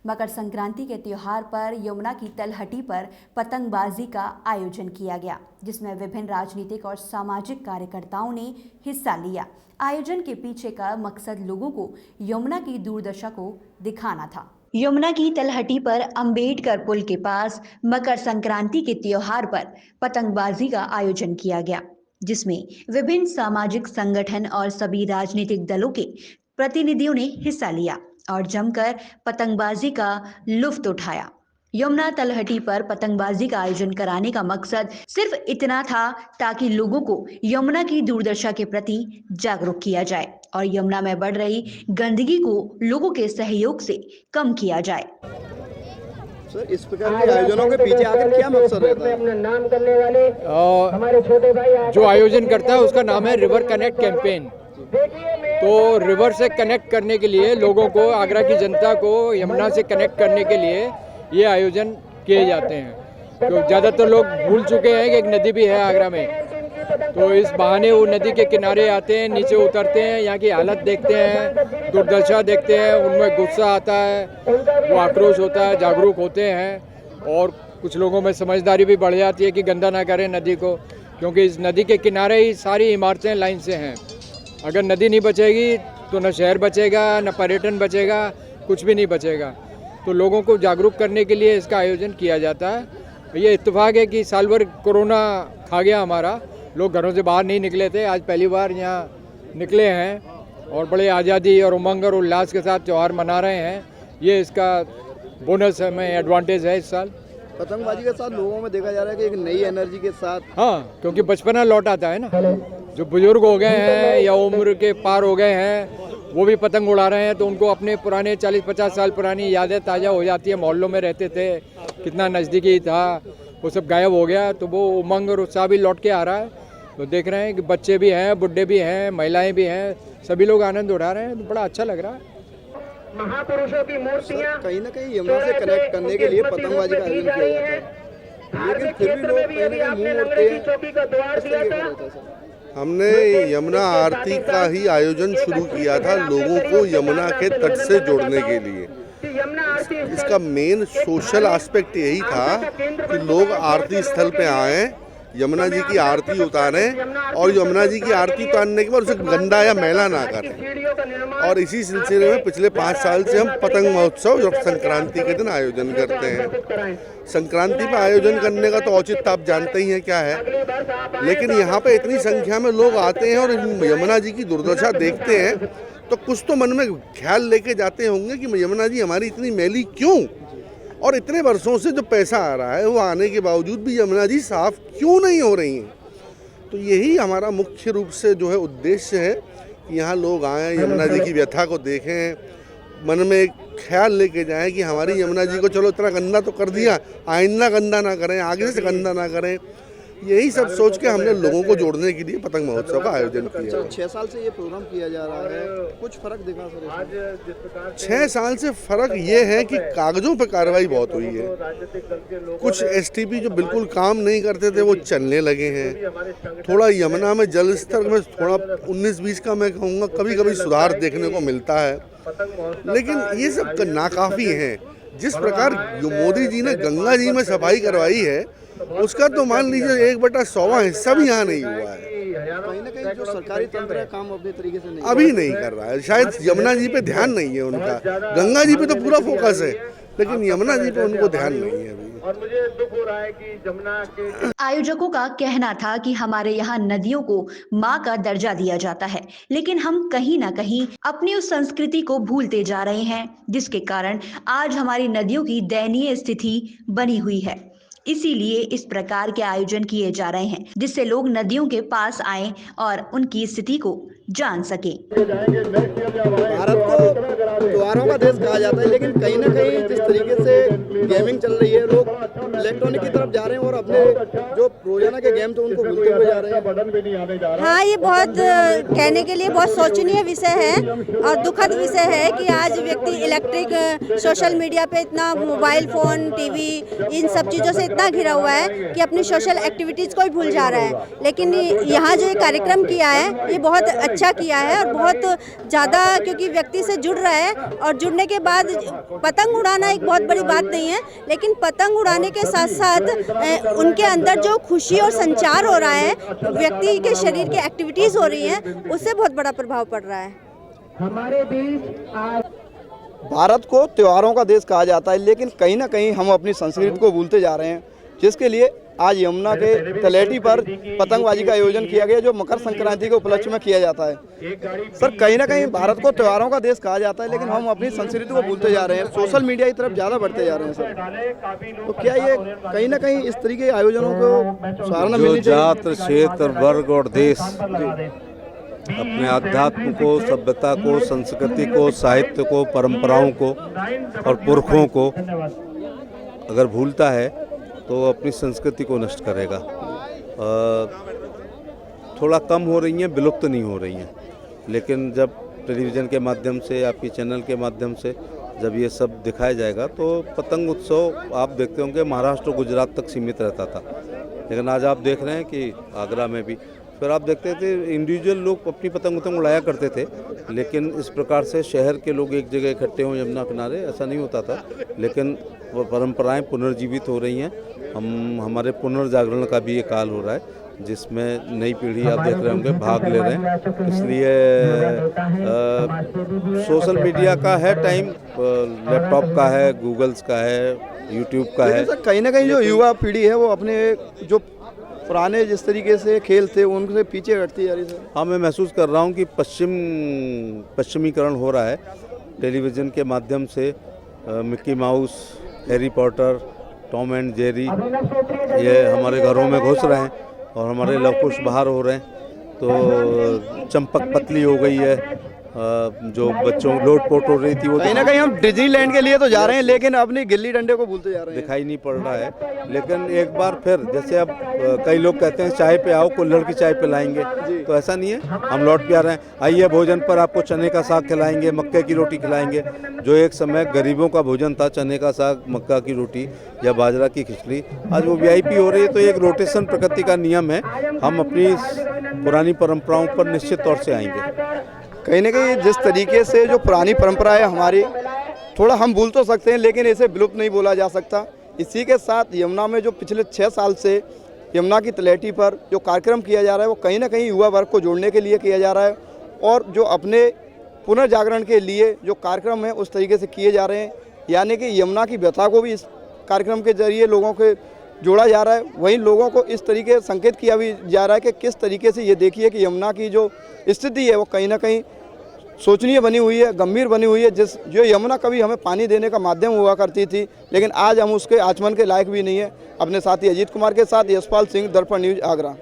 मकर संक्रांति के त्योहार पर यमुना की तलहटी पर पतंगबाजी का आयोजन किया गया, जिसमें विभिन्न राजनीतिक और सामाजिक कार्यकर्ताओं ने हिस्सा लिया। आयोजन के पीछे का मकसद लोगों को यमुना की दुर्दशा को दिखाना था। यमुना की तलहटी पर अंबेडकर पुल के पास मकर संक्रांति के त्योहार पर पतंगबाजी का आयोजन किया गया, जिसमें विभिन्न सामाजिक संगठन और सभी राजनीतिक दलों के प्रतिनिधियों ने हिस्सा लिया और जमकर पतंगबाजी का लुत्फ उठाया। यमुना तलहटी पर पतंगबाजी का आयोजन कराने का मकसद सिर्फ इतना था ताकि लोगों को यमुना की दुर्दशा के प्रति जागरूक किया जाए और यमुना में बढ़ रही गंदगी को लोगों के सहयोग से कम किया जाए। सर, इस प्रकार के आयोजनों के पीछे आखिर क्या मकसद रहता है? जो आयोजन करता है उसका नाम है रिवर कनेक्ट कैंपेन। तो रिवर से कनेक्ट करने के लिए लोगों को, आगरा की जनता को यमुना से कनेक्ट करने के लिए ये आयोजन किए जाते हैं। तो ज़्यादातर लोग भूल चुके हैं कि एक नदी भी है आगरा में, तो इस बहाने वो नदी के किनारे आते हैं, नीचे उतरते हैं, यहाँ की हालत देखते हैं, दुर्दशा देखते हैं, उनमें गुस्सा आता है, वो आक्रोश होता है, जागरूक होते हैं और कुछ लोगों में समझदारी भी बढ़ जाती है कि गंदा ना करें नदी को, क्योंकि इस नदी के किनारे ही सारी इमारतें लाइन से हैं। अगर नदी नहीं बचेगी तो न शहर बचेगा, न पर्यटन बचेगा, कुछ भी नहीं बचेगा। तो लोगों को जागरूक करने के लिए इसका आयोजन किया जाता है। ये इत्तेफाक है कि साल भर कोरोना खा गया हमारा, लोग घरों से बाहर नहीं निकले थे, आज पहली बार यहाँ निकले हैं और बड़े आज़ादी और उमंग और उल्लास के साथ त्यौहार मना रहे हैं। ये इसका बोनस हमें एडवांटेज है इस साल। पतंगबाजी के साथ लोगों में देखा जा रहा है कि एक नई एनर्जी के साथ, हाँ, क्योंकि बचपना लौट आता है ना। जो बुजुर्ग हो गए हैं या उम्र के पार हो गए हैं वो भी पतंग उड़ा रहे हैं, तो उनको अपने पुराने 40-50 साल पुरानी यादें ताज़ा हो जाती है। मोहल्लों में रहते थे, कितना नज़दीकी था, वो सब गायब हो गया, तो वो उमंग और उत्साह भी लौट के आ रहा है। तो देख रहे हैं कि बच्चे भी हैं, बुढ़े भी हैं, महिलाएं भी हैं, सभी लोग आनंद उठा रहे हैं, तो बड़ा अच्छा लग रहा है। महापुरुषों की मूर्तियां कहीं ना कहीं यमुना से कनेक्ट करने के लिए पतंगबाजी का आयोजन किया जाता है, लेकिन फिर भी लोग कहीं ना कहीं मुंह मोड़ते हैं। हमने यमुना आरती का ही आयोजन शुरू किया था लोगों को यमुना के तट से जोड़ने के लिए। इसका मेन सोशल एस्पेक्ट यही था कि लोग आरती स्थल पे आएं, यमुना जी की आरती उतारें और यमुना जी की आरती उतारने के बाद उसे गंदा या मैला ना करें। और इसी सिलसिले में पिछले 5 साल से हम पतंग महोत्सव जो संक्रांति के दिन आयोजन करते हैं। संक्रांति पर आयोजन करने का तो औचित्य आप जानते ही हैं क्या है, लेकिन यहाँ पे इतनी संख्या में लोग आते हैं और यमुना जी की दुर्दशा देखते हैं तो कुछ तो मन में ख्याल लेके जाते होंगे कि यमुना जी हमारी इतनी मैली क्यों, और इतने वर्षों से जो पैसा आ रहा है वो आने के बावजूद भी यमुना जी साफ क्यों नहीं हो रही हैं। तो यही हमारा मुख्य रूप से जो है उद्देश्य है कि यहाँ लोग आएँ, यमुना जी की व्यथा को देखें, मन में एक ख्याल लेके जाएं कि हमारी यमुना जी को चलो इतना गंदा तो कर दिया, आइंदा गंदा ना करें, आगे से गंदा ना करें। यही सब सोच के हमने लोगों को जोड़ने के लिए पतंग महोत्सव का आयोजन किया। 6 साल से ये प्रोग्राम किया जा रहा है, कुछ फर्क दिखा सर? 6 साल से फर्क ये है कि कागजों पर कार्रवाई बहुत हुई है। कुछ एसटीपी जो बिल्कुल काम नहीं करते थे वो चलने लगे हैं। थोड़ा यमुना में जल स्तर में थोड़ा 19-20 का मैं कहूँगा कभी कभी सुधार देखने को मिलता है, लेकिन ये सब नाकाफी है। जिस प्रकार मोदी जी ने गंगा जी में सफाई करवाई है उसका तो मान लीजिए 1/100वां हिस्सा भी यहाँ नहीं हुआ है। कहीं ना कहीं जो सरकारी तंत्र है काम अपने तरीके से अभी नहीं कर रहा है। शायद यमुना जी पे ध्यान नहीं है उनका, गंगा जी पे तो पूरा फोकस है, लेकिन यमुना जी पे उनको ध्यान नहीं है अभी। और मुझे दुख हो रहा है कि जमुना के आयोजकों का कहना था कि हमारे यहाँ नदियों को माँ का दर्जा दिया जाता है, लेकिन हम कहीं ना कहीं अपनी उस संस्कृति को भूलते जा रहे हैं, जिसके कारण आज हमारी नदियों की दयनीय स्थिति बनी हुई है। इसीलिए इस प्रकार के आयोजन किए जा रहे हैं जिससे लोग नदियों के पास आएं और उनकी स्थिति को जान सकें। भारत को त्योहारों का देश कहा जाता है, लेकिन कहीं ना कहीं जिस तरीके से गेमिंग चल रही है, लोग इलेक्ट्रॉनिक की तरफ जा रहे हैं और अपने जो रोजाना के गेम थे उनको भूलते हुए जा रहे हैं। हाँ, ये बहुत कहने के लिए बहुत शोचनीय विषय है और दुखद विषय है कि आज व्यक्ति इलेक्ट्रिक सोशल मीडिया पे इतना मोबाइल फ़ोन, टीवी, इन सब चीज़ों से इतना घिरा हुआ है कि अपनी सोशल एक्टिविटीज़ को ही भूल जा रहा है। लेकिन यहाँ जो ये कार्यक्रम किया है ये बहुत अच्छा किया है और बहुत ज़्यादा, क्योंकि व्यक्ति से जुड़ रहा है और जुड़ने के बाद पतंग उड़ाना एक बहुत बड़ी बात नहीं है, लेकिन पतंग उड़ाने के साथ साथ उनके अंदर जो खुशी और संचार हो रहा है, व्यक्ति के शरीर की एक्टिविटीज़ हो रही हैं, उससे बहुत बड़ा प्रभाव पड़ रहा है। हमारे बीच आज भारत को त्योहारों का देश कहा जाता है, लेकिन कहीं ना कहीं हम अपनी संस्कृति को भूलते जा रहे हैं, जिसके लिए आज यमुना के तलेटी पर पतंगबाजी का आयोजन किया गया, जो मकर संक्रांति के उपलक्ष्य में किया जाता है। सर, कहीं ना कहीं भारत को त्योहारों का देश कहा जाता है, लेकिन हम अपनी संस्कृति को भूलते जा रहे हैं, सोशल मीडिया की तरफ ज़्यादा बढ़ते जा रहे हैं। सर, तो क्या ये कहीं ना कहीं इस तरीके के आयोजनों को सराहना मिलनी चाहिए? जात, क्षेत्र, वर्ग और देश अपने अध्यात्म को, सभ्यता को, संस्कृति को, साहित्य को, परंपराओं को और पुरखों को अगर भूलता है तो अपनी संस्कृति को नष्ट करेगा। थोड़ा कम हो रही हैं, विलुप्त नहीं हो रही हैं, लेकिन जब टेलीविज़न के माध्यम से, आपकी चैनल के माध्यम से जब ये सब दिखाया जाएगा तो पतंग उत्सव आप देखते होंगे महाराष्ट्र और गुजरात तक सीमित रहता था, लेकिन आज आप देख रहे हैं कि आगरा में भी। फिर आप देखते थे इंडिविजुअल लोग अपनी पतंग उड़ाया करते थे, लेकिन इस प्रकार से शहर के लोग एक जगह इकट्ठे हों यमुना किनारे, ऐसा नहीं होता था। लेकिन वो परंपराएं पुनर्जीवित हो रही हैं। हमारे पुनर्जागरण का भी ये काल हो रहा है, जिसमें नई पीढ़ी आप देख रहे होंगे भाग ले रहे हैं। इसलिए सोशल मीडिया का है टाइम, लैपटॉप का है, गूगल्स का है, यूट्यूब का है। कहीं ना कहीं जो युवा पीढ़ी है वो अपने जो पुराने जिस तरीके से खेल थे उनसे पीछे हटती जा रही है। हाँ, मैं महसूस कर रहा हूँ कि पश्चिमीकरण हो रहा है। टेलीविज़न के माध्यम से Mickey mouse, Harry Potter, Tom and Jerry ये हमारे घरों में घुस रहे हैं और हमारे लव कुश बाहर हो रहे हैं। तो चंपक पतली हो गई है, जो बच्चों लोट-पोट हो रही थी वो कहीं ना कहीं हम डिज्नीलैंड के लिए तो जा रहे हैं, लेकिन अपनी गिल्ली डंडे को भूलते जा रहे हैं। दिखाई नहीं पड़ रहा है। लेकिन एक बार फिर जैसे अब कई लोग कहते हैं चाय पे आओ, कुल्हड़ की चाय पिलाएंगे, तो ऐसा नहीं है। हम लौट के आ रहे हैं, आइए भोजन पर आपको चने का साग खिलाएंगे, मक्के की रोटी खिलाएंगे। जो एक समय गरीबों का भोजन था, चने का साग, मक्का की रोटी या बाजरा की खिचड़ी, आज वो VIP हो रही है। तो एक रोटेशन प्रकृति का नियम है। हम अपनी पुरानी परंपराओं पर निश्चित तौर से आएंगे। कहीं ना कहीं जिस तरीके से जो पुरानी परंपरा है हमारी, थोड़ा हम भूल तो सकते हैं, लेकिन इसे विलुप्त नहीं बोला जा सकता। इसी के साथ यमुना में जो पिछले 6 साल से यमुना की तलेटी पर जो कार्यक्रम किया जा रहा है वो कहीं ना कहीं युवा वर्ग को जोड़ने के लिए किया जा रहा है, और जो अपने पुनर्जागरण के लिए जो कार्यक्रम है उस तरीके से किए जा रहे हैं। यानी कि यमुना की व्यथा को भी इस कार्यक्रम के जरिए लोगों के जोड़ा जा रहा है। वहीं लोगों को इस तरीके संकेत किया भी जा रहा है कि किस तरीके से ये देखिए कि यमुना की जो स्थिति है वो कहीं ना कहीं सोचनीय बनी हुई है, गंभीर बनी हुई है। जो यमुना कभी हमें पानी देने का माध्यम हुआ करती थी, लेकिन आज हम उसके आचमन के लायक भी नहीं है। अपने साथी अजीत कुमार के साथ यशपाल सिंह, दर्पण न्यूज, आगरा।